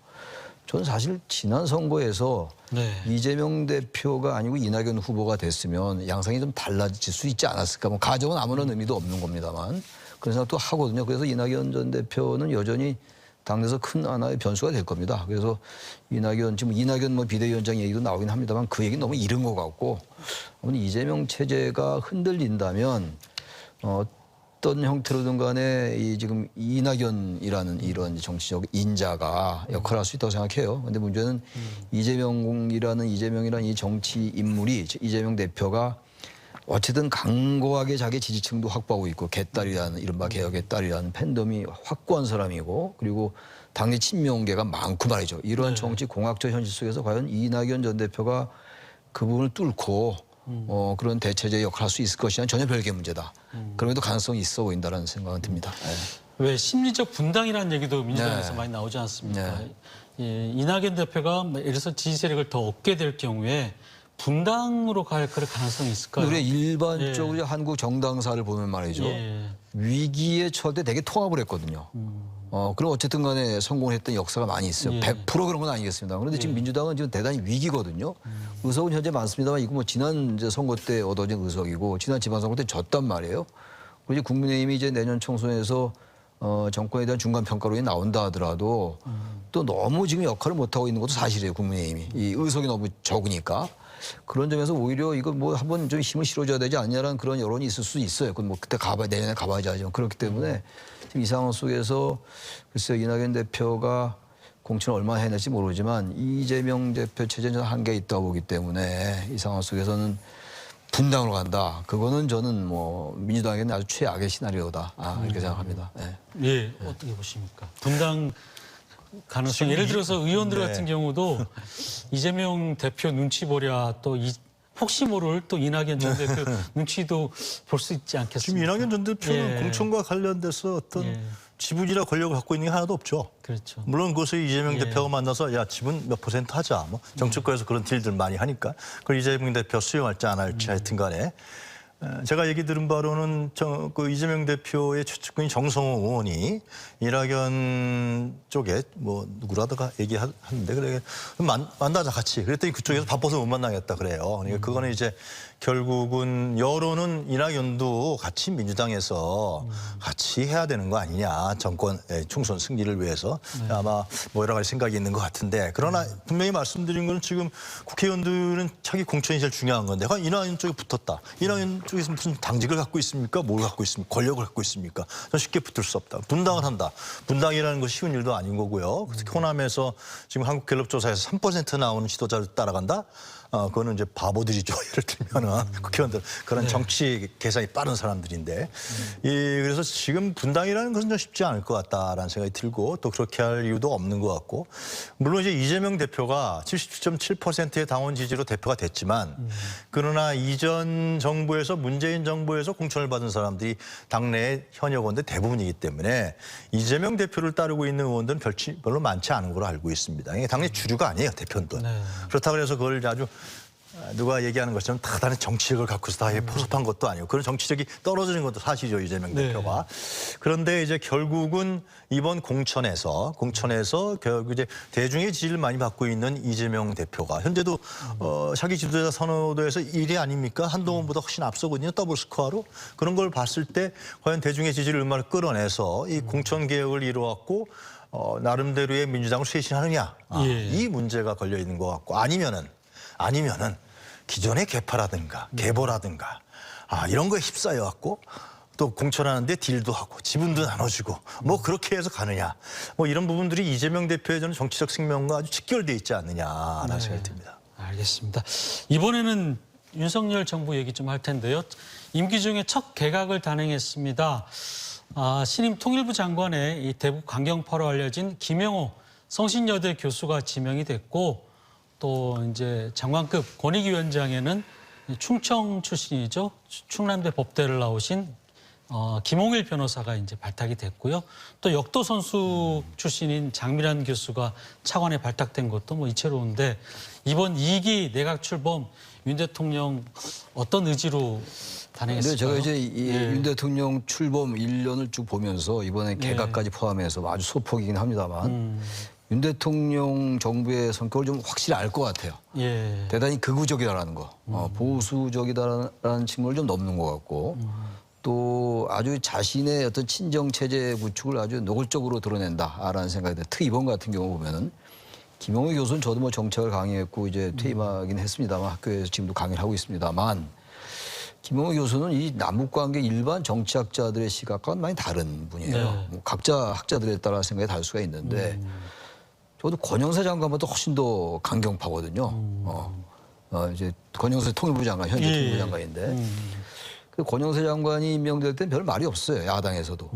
저는 사실 지난 선거에서 네. 이재명 대표가 아니고 이낙연 후보가 됐으면 양상이 좀 달라질 수 있지 않았을까. 뭐 가정은 아무런 의미도 없는 겁니다만 그런 생각도 하거든요. 그래서 이낙연 전 대표는 여전히 당내에서 큰 하나의 변수가 될 겁니다. 그래서 지금 이낙연 뭐 비대위원장 얘기도 나오긴 합니다만 그 얘기는 너무 이른 것 같고 아무튼 이재명 체제가 흔들린다면 어떤 형태로든 간에 지금 이낙연이라는 이런 정치적 인자가 역할을 할 수 있다고 생각해요. 그런데 문제는 이재명이라는 이 정치 인물이 이재명 대표가 어쨌든 강고하게 자기 지지층도 확보하고 있고 개딸이라는 이른바 개혁의 딸이라는 팬덤이 확고한 사람이고 그리고 당내 친명계가 많고 말이죠. 이러한 정치 공학적 현실 속에서 과연 이낙연 전 대표가 그 부분을 뚫고 그런 대체제 역할을 할 수 있을 것이냐는 전혀 별개의 문제다. 그럼에도 가능성이 있어 보인다는 생각은 듭니다. 왜 심리적 분당이라는 얘기도 민주당에서 네. 많이 나오지 않습니까? 네. 예, 이낙연 대표가 예를 들어서 지지 세력을 더 얻게 될 경우에 분당으로 갈 그럴 가능성이 있을까요? 우리 일반적으로 한국 정당사를 보면 말이죠. 예. 위기에 처할 때 되게 통합을 했거든요. 그럼 어쨌든 간에 성공을 했던 역사가 많이 있어요. 예. 100% 그런 건 아니겠습니다. 그런데 지금 민주당은 지금 대단히 위기거든요. 의석은 현재 많습니다만 이거 뭐 지난 이제 선거 때 얻어진 의석이고 지난 지방선거 때 졌단 말이에요. 그리고 이제 국민의힘이 이제 내년 총선에서 정권에 대한 중간평가론이 나온다 하더라도 또 너무 지금 역할을 못하고 있는 것도 사실이에요. 국민의힘이. 이 의석이 너무 적으니까. 그런 점에서 오히려 이거 뭐 한번 좀 힘을 실어줘야 되지 않냐라는 그런 여론이 있을 수 있어요. 그건 뭐 그때 내년에 가봐야지 하지만 그렇기 때문에 지금 이 상황 속에서 글쎄요 이낙연 대표가 공천을 얼마나 해낼지 모르지만 이재명 대표 체제는 한계가 있다고 보기 때문에 이 상황 속에서는 분당으로 간다. 그거는 저는 뭐 민주당에게는 아주 최악의 시나리오다. 이렇게 생각합니다. 네. 예, 어떻게 보십니까? 분당 가능성. 예를 들어서 의원들 같은 경우도 이재명 대표 눈치 보랴 또 혹시 모를 또 이낙연 전 대표 눈치도 볼 수 있지 않겠습니까? 지금 이낙연 전 대표는 공천과 관련돼서 어떤 지분이나 권력을 갖고 있는 게 하나도 없죠. 그렇죠. 물론 그것을 이재명 대표가 만나서 야 지분 몇 % 하자. 뭐 정치권에서 그런 딜들 많이 하니까 그걸 이재명 대표 수용할지 안 할지 하여튼 간에 제가 얘기 들은 바로는 그 이재명 대표의 최측근인 정성호 의원이 이낙연 쪽에 뭐 누구라다가 얘기하는데 그래 만나자 같이 그랬더니 그쪽에서 바빠서 못 만나겠다 그래요. 그러니까 그거는 이제 결국은 여론은 이낙연도 같이 민주당에서 같이 해야 되는 거 아니냐 정권 총선 승리를 위해서 아마 뭐 여러 가지 생각이 있는 것 같은데 그러나 분명히 말씀드린 건 지금 국회의원들은 자기 공천이 제일 중요한 건데 이낙연 쪽에 붙었다. 이낙연 쪽에서 무슨 당직을 갖고 있습니까? 뭘 갖고 있습니까? 권력을 갖고 있습니까? 전 쉽게 붙을 수 없다. 분당을 한다. 분당이라는 건 쉬운 일도 아닌 거고요. 호남에서 지금 한국갤럽 조사에서 3% 나오는 지도자를 따라간다? 그거는 이제 바보들이죠. 예를 들면은 국회의원들 그런 정치 계산이 빠른 사람들인데 그래서 지금 분당이라는 것은 좀 쉽지 않을 것 같다라는 생각이 들고 또 그렇게 할 이유도 없는 것 같고 물론 이제 이재명 대표가 77.7%의 당원 지지로 대표가 됐지만 그러나 이전 정부에서 문재인 정부에서 공천을 받은 사람들이 당내의 현역 의원들 대부분이기 때문에 이재명 대표를 따르고 있는 의원들은 별로 많지 않은 걸로 알고 있습니다. 이게 당내 주류가 아니에요 대표는. 그렇다고 해서 그걸 아주 누가 얘기하는 것처럼 다단히 정치력을 갖고서 다 포섭한 것도 아니고 그런 정치력이 떨어지는 것도 사실이죠, 이재명 대표가. 그런데 이제 결국은 이번 공천에서 결국 이제 대중의 지지를 많이 받고 있는 이재명 대표가 현재도 차기 지도자 선호도에서 1위 아닙니까? 한동훈보다 훨씬 앞서거든요, 더블 스코어로. 그런 걸 봤을 때 과연 대중의 지지를 얼마나 끌어내서 이 공천 개혁을 이루었고 나름대로의 민주당을 쇄신하느냐, 이 문제가 걸려 있는 것 같고, 아니면은 기존의 개파라든가 계보라든가 이런 거에 휩싸여 갖고 또 공천하는데 딜도 하고 지분도 나눠주고 뭐 그렇게 해서 가느냐, 뭐 이런 부분들이 이재명 대표의 저는 정치적 생명과 아주 직결돼 있지 않느냐라는 생각이 듭니다. 알겠습니다. 이번에는 윤석열 정부 얘기 좀 할 텐데요. 임기 중에 첫 개각을 단행했습니다. 신임 통일부 장관에 이 대북 강경파로 알려진 김영호 성신여대 교수가 지명이 됐고, 또 이제 장관급 권익위원장에는 충청 출신이죠. 충남대 법대를 나오신 김홍일 변호사가 이제 발탁이 됐고요. 또 역도 선수 출신인 장미란 교수가 차관에 발탁된 것도 뭐 이채로운데, 이번 2기 내각 출범 윤 대통령 어떤 의지로 단행했을까요? 근데 제가 이제 윤 대통령 출범 1년을 쭉 보면서 이번에 개각까지 포함해서 아주 소폭이긴 합니다만 윤 대통령 정부의 성격을 좀 확실히 알 것 같아요. 대단히 극우적이다라는 거, 보수적이다라는 측면을 좀 넘는 것 같고, 또 아주 자신의 어떤 친정 체제 구축을 아주 노골적으로 드러낸다라는 생각이 들어요. 특히 이번 같은 경우 보면은 김용호 교수는 저도 뭐 정책을 강의했고 이제 퇴임하긴 했습니다만 학교에서 지금도 강의를 하고 있습니다만, 김용호 교수는 이 남북관계 일반 정치학자들의 시각과는 많이 다른 분이에요. 뭐 각자 학자들에 따라 생각이 다를 수가 있는데, 저도 권영세 장관보다 훨씬 더 강경파거든요. 이제 권영세 통일부 장관, 현재 통일부 장관인데, 그 권영세 장관이 임명될 땐 별 말이 없어요, 야당에서도.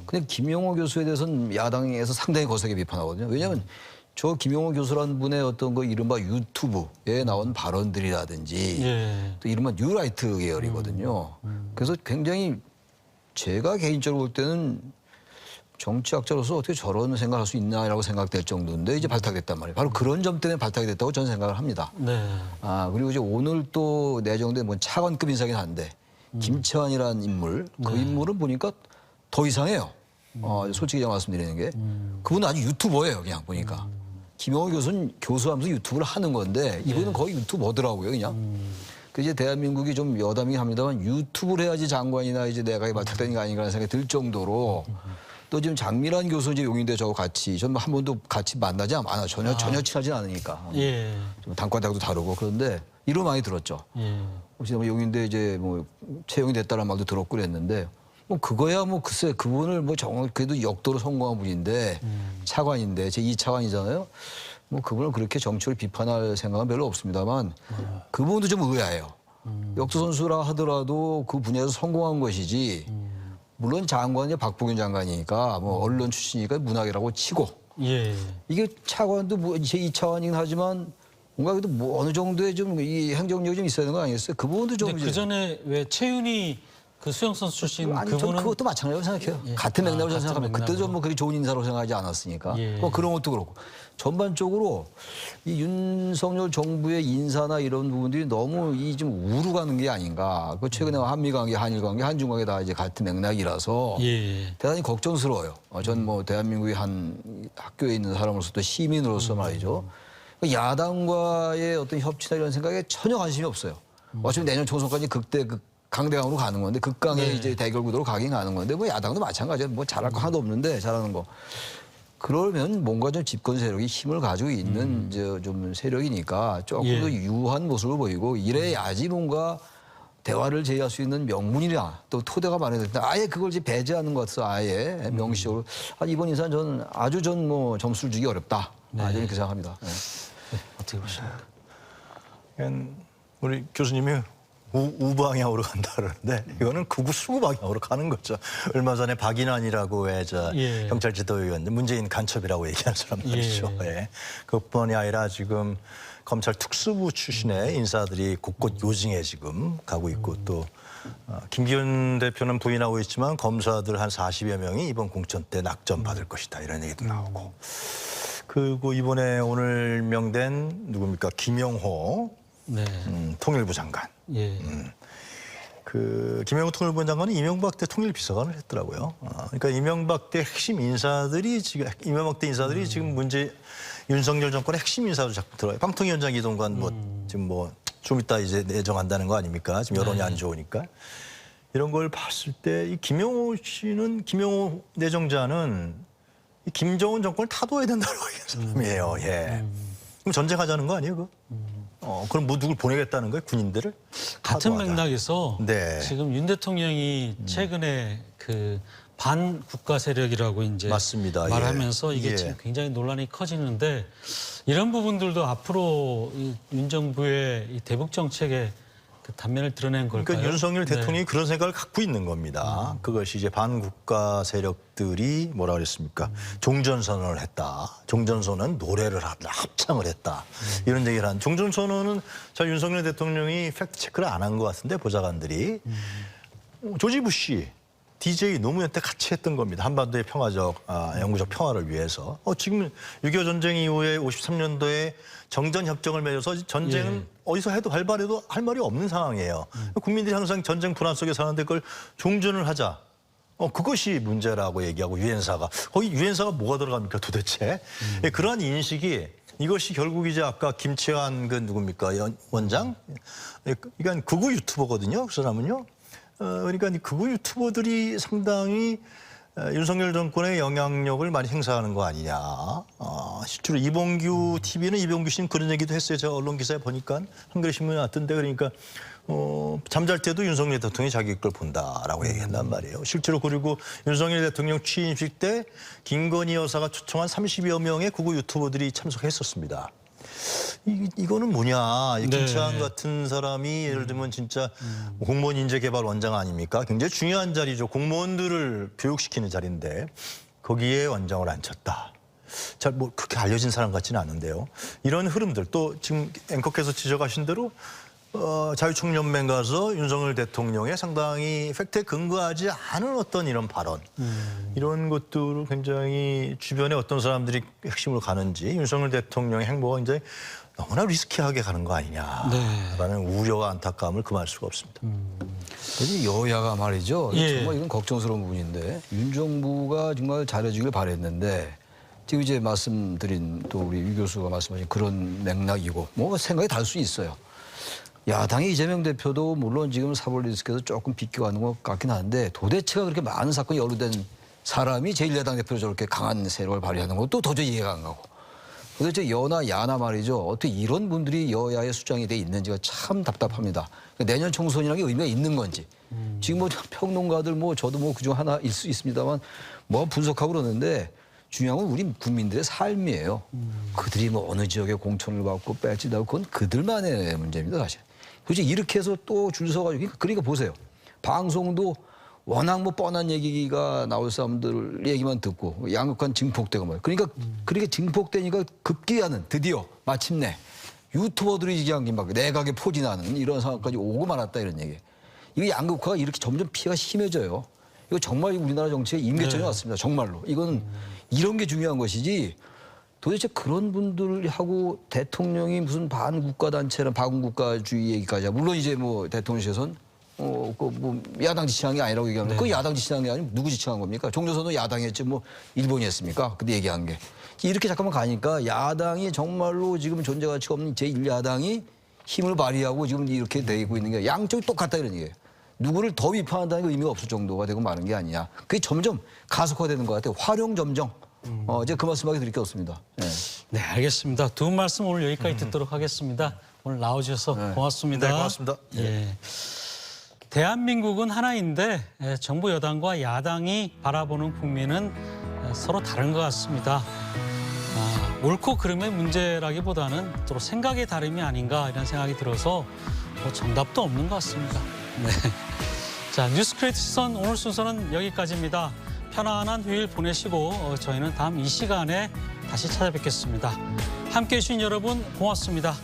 근데 김용호 교수에 대해서는 야당에서 상당히 거세게 비판하거든요. 왜냐하면 저 김용호 교수라는 분의 어떤 그 이른바 유튜브에 나온 발언들이라든지 또 이른바 뉴라이트 계열이거든요. 그래서 굉장히 제가 개인적으로 볼 때는 정치학자로서 어떻게 저런 생각할 수 있나라고 생각될 정도인데 이제 발탁됐단 말이에요. 바로 그런 점 때문에 발탁이 됐다고 저는 생각을 합니다. 그리고 이제 오늘 또 내정된 뭐 차관급 인사긴 한데 김채환이라는 인물, 그 인물은 보니까 더 이상해요. 솔직히 제가 말씀드리는 게 그분은 아주 유튜버예요, 그냥 보니까. 김용호 교수는 교수하면서 유튜브를 하는 건데 이분은 거의 유튜버더라고요, 그냥. 그 이제 대한민국이 좀 여담이긴 합니다만 유튜브를 해야지 장관이나 이제 내각이 발탁되는 게 아닌가라는 생각이 들 정도로. 또 지금 장미란 교수 이제 용인대 저하고 같이 저는 한 번도 같이 만나지 않아요. 전혀 친하지 않으니까. 좀 단과대학도 다르고 그런데 이름 많이 들었죠. 혹시 뭐 용인대 이제 뭐 채용이 됐다는 말도 들었고 그랬는데, 뭐 그거야 뭐 글쎄 그분을 뭐 그래도 역도로 성공한 분인데 차관인데 제 2차관이잖아요. 뭐 그분을 그렇게 정치를 비판할 생각은 별로 없습니다만 그분도 좀 의아해요. 역도 선수라 하더라도 그 분야에서 성공한 것이지. 물론 장관이 박보균 장관이니까 뭐 언론 출신이니까 문학이라고 치고 이게 차관도 뭐 제 2차관이긴 하지만 뭔가 그래도 뭐 어느 정도의 좀 이 행정력이 좀 있어야 되는 거 아니겠어요? 그 부분도 좀. 근데 그 전에 왜 최윤희 그 수영선수 출신 아니, 그분은 그것도 마찬가지라고 생각해요. 같은 맥락으로 저는 생각합니다. 그때도 좀 뭐 그게 좋은 인사라고 생각하지 않았으니까. 뭐 그런 것도 그렇고. 전반적으로 이 윤석열 정부의 인사나 이런 부분들이 너무 이 좀 우루 가는 게 아닌가. 그 최근에 한미 관계, 한일 관계, 한중 관계 다 이제 같은 맥락이라서 대단히 걱정스러워요. 전 뭐 대한민국의 한 학교에 있는 사람으로서 또 시민으로서 말이죠. 야당과의 어떤 협치나 이런 생각에 전혀 관심이 없어요. 어차피 내년 총선까지 강대강으로 가는 건데 극강의 이제 대결 구도로 가긴 가는 건데 뭐 야당도 마찬가지예요. 뭐 잘할 거 하나도 없는데 잘하는 거. 그러면 뭔가 좀 집권 세력이 힘을 가지고 있는 이제 좀 세력이니까 조금 더 유한 모습을 보이고 이래야지 뭔가 대화를 제의할 수 있는 명분이나 또 토대가 마련될 때 아예 그걸 이제 배제하는 것 같아서 아예 명시적으로 이번 인사는 저는 아주 뭐 점수를 주기 어렵다. 저는 그렇게 생각합니다. 어떻게 보십니까? 우리 교수님이 우방향으로 간다 그러는데 이거는 극우 수구 방향으로 가는 거죠. 얼마 전에 박인환이라고 경찰 지도위원 문재인 간첩이라고 얘기하는 사람 말이죠. 그것뿐이 아니라 지금 검찰 특수부 출신의 인사들이 곳곳 요징에 지금 가고 있고 또 김기현 대표는 부인하고 있지만 검사들 한 40여 명이 이번 공천 때 낙점 받을 것이다 이런 얘기도 나오고, 그리고 이번에 오늘 명된 누굽니까 김영호 네. 통일부 장관. 예. 그 김영호 통일부 장관은 이명박 때 통일비서관을 했더라고요. 그러니까 이명박 때 핵심 인사들이 지금 이명박 때 인사들이 지금 윤석열 정권의 핵심 인사로 자꾸 들어요. 방통위원장 이동관 지금 좀 이따 이제 내정한다는 거 아닙니까? 지금 여론이 안 좋으니까. 이런 걸 봤을 때 이 김영호 내정자는 이 김정은 정권을 타도해야 된다고 얘기하는 사람이에요. 예. 그럼 전쟁하자는 거 아니에요, 그거? 그럼 뭐 누굴 보내겠다는 거예요, 군인들을? 같은 타도하자. 맥락에서 네. 지금 윤 대통령이 최근에 그 반국가 세력이라고 이제 맞습니다. 말하면서 예. 이게 예. 지금 굉장히 논란이 커지는데 이런 부분들도 앞으로 윤 정부의 이 대북 정책의 그 단면을 드러낸 걸까요? 그러니까 윤석열 네. 대통령이 그런 생각을 갖고 있는 겁니다. 그것이 이제 반국가 세력들이 뭐라 그랬습니까? 종전선언을 했다. 종전선언은 노래를 한다. 합창을 했다. 이런 얘기를 한. 종전선언은 잘 윤석열 대통령이 팩트체크를 안 한 것 같은데 보좌관들이. 조지 부시 DJ 노무현 때 같이 했던 겁니다. 한반도의 영구적 평화를 위해서. 지금 6.25 전쟁 이후에 53년도에 정전협정을 맺어서 전쟁은 어디서 해도 발발해도 할 말이 없는 상황이에요. 국민들이 항상 전쟁 불안 속에 사는데 그걸 종전을 하자. 그것이 문제라고 얘기하고 유엔사가. 거기 유엔사가 뭐가 들어갑니까 도대체. 그러한 인식이 이것이 결국 이제 아까 김치환 그 누굽니까 원장? 그러니까 극우 유튜버거든요. 그 사람은요. 그러니까 극우 유튜버들이 상당히 윤석열 정권의 영향력을 많이 행사하는 거 아니냐. 실제로 이봉규 TV는 이봉규 씨는 그런 얘기도 했어요. 제가 언론 기사에 보니까 한겨레 신문에 났던데 그러니까 잠잘 때도 윤석열 대통령이 자기 걸 본다라고 얘기한단 말이에요. 실제로 그리고 윤석열 대통령 취임식 때 김건희 여사가 초청한 30여 명의 극우 유튜버들이 참석했었습니다. 이거는 뭐냐. 김치환 같은 사람이 예를 들면 진짜 공무원 인재개발 원장 아닙니까? 굉장히 중요한 자리죠. 공무원들을 교육시키는 자리인데 거기에 원장을 앉혔다. 잘 뭐 그렇게 알려진 사람 같지는 않은데요. 이런 흐름들 또 지금 앵커께서 지적하신 대로 자유총연맹 가서 윤석열 대통령의 상당히 팩트에 근거하지 않은 어떤 이런 발언 이런 것들을 굉장히 주변에 어떤 사람들이 핵심으로 가는지 윤석열 대통령의 행보가 굉장히 너무나 리스키하게 가는 거 아니냐라는 우려와 안타까움을 금할 수가 없습니다. 그래서 여야가 말이죠. 예. 정말 이건 걱정스러운 부분인데 윤 정부가 정말 잘해주길 바랬는데 지금 이제 말씀드린 또 우리 유 교수가 말씀하신 그런 맥락이고 뭐 생각이 다를 수 있어요. 야당의 이재명 대표도 물론 지금 사법 리스크에서 조금 비껴가는 것 같긴 한데 도대체가 그렇게 많은 사건이 연루된 사람이 제1야당 대표로 저렇게 강한 세력을 발휘하는 것도 도저히 이해가 안 가고 도대체 여나 야나 말이죠. 어떻게 이런 분들이 여야의 수장이 돼 있는지가 참 답답합니다. 내년 총선이라는 게 의미가 있는 건지. 지금 뭐 평론가들 뭐 저도 뭐 그중 하나일 수 있습니다만 뭐 분석하고 그러는데 중요한 건 우리 국민들의 삶이에요. 그들이 뭐 어느 지역에 공천을 받고 뺄지도 그건 그들만의 문제입니다 사실. 도대체 이렇게 해서 또 줄 서가지고 그러니까 보세요. 방송도 워낙 뭐 뻔한 얘기가 나올 사람들 얘기만 듣고 양극한 증폭되고 뭐 그러니까 그렇게 증폭되니까 급기야는 드디어 마침내 유튜버들이 얘기한 막 내각에 포진하는 이런 상황까지 오고 말았다 이런 얘기. 이거 양극화가 이렇게 점점 피해가 심해져요. 이거 정말 우리나라 정치에 임계점이 왔습니다. 정말로. 이거는 이런 게 중요한 것이지 도대체 그런 분들하고 대통령이 무슨 반국가단체나 반국가주의 얘기까지 하고 물론 이제 뭐 대통령실에서는 뭐 야당 지시한 게 아니라고 얘기하는데 그 야당 지시한 게 아니면 누구 지시한 겁니까? 종전선언 야당이 했지 뭐 일본이 했습니까? 근데 얘기한 게. 이렇게 잠깐만 가니까 야당이 정말로 지금 존재 가치가 없는 제1야당이 힘을 발휘하고 지금 이렇게 되고 있는 게 양쪽이 똑같다 이런 얘기예요. 누구를 더 비판한다는 게 의미가 없을 정도가 되고 마는 게 아니냐. 그게 점점 가속화되는 것 같아요. 활용점정. 이제 그 말씀하게 드릴 게 없습니다. 네. 네, 알겠습니다. 두 분 말씀 오늘 여기까지 듣도록 하겠습니다. 오늘 나와주셔서 고맙습니다. 네, 고맙습니다. 예. 대한민국은 하나인데 정부 여당과 야당이 바라보는 국민은 서로 다른 것 같습니다. 옳고 그름의 문제라기보다는 서로 생각의 다름이 아닌가 이런 생각이 들어서 뭐 정답도 없는 것 같습니다. 네. 자, 뉴스크리에이트 시선 오늘 순서는 여기까지입니다. 편안한 휴일 보내시고 저희는 다음 이 시간에 다시 찾아뵙겠습니다. 함께해 주신 여러분 고맙습니다.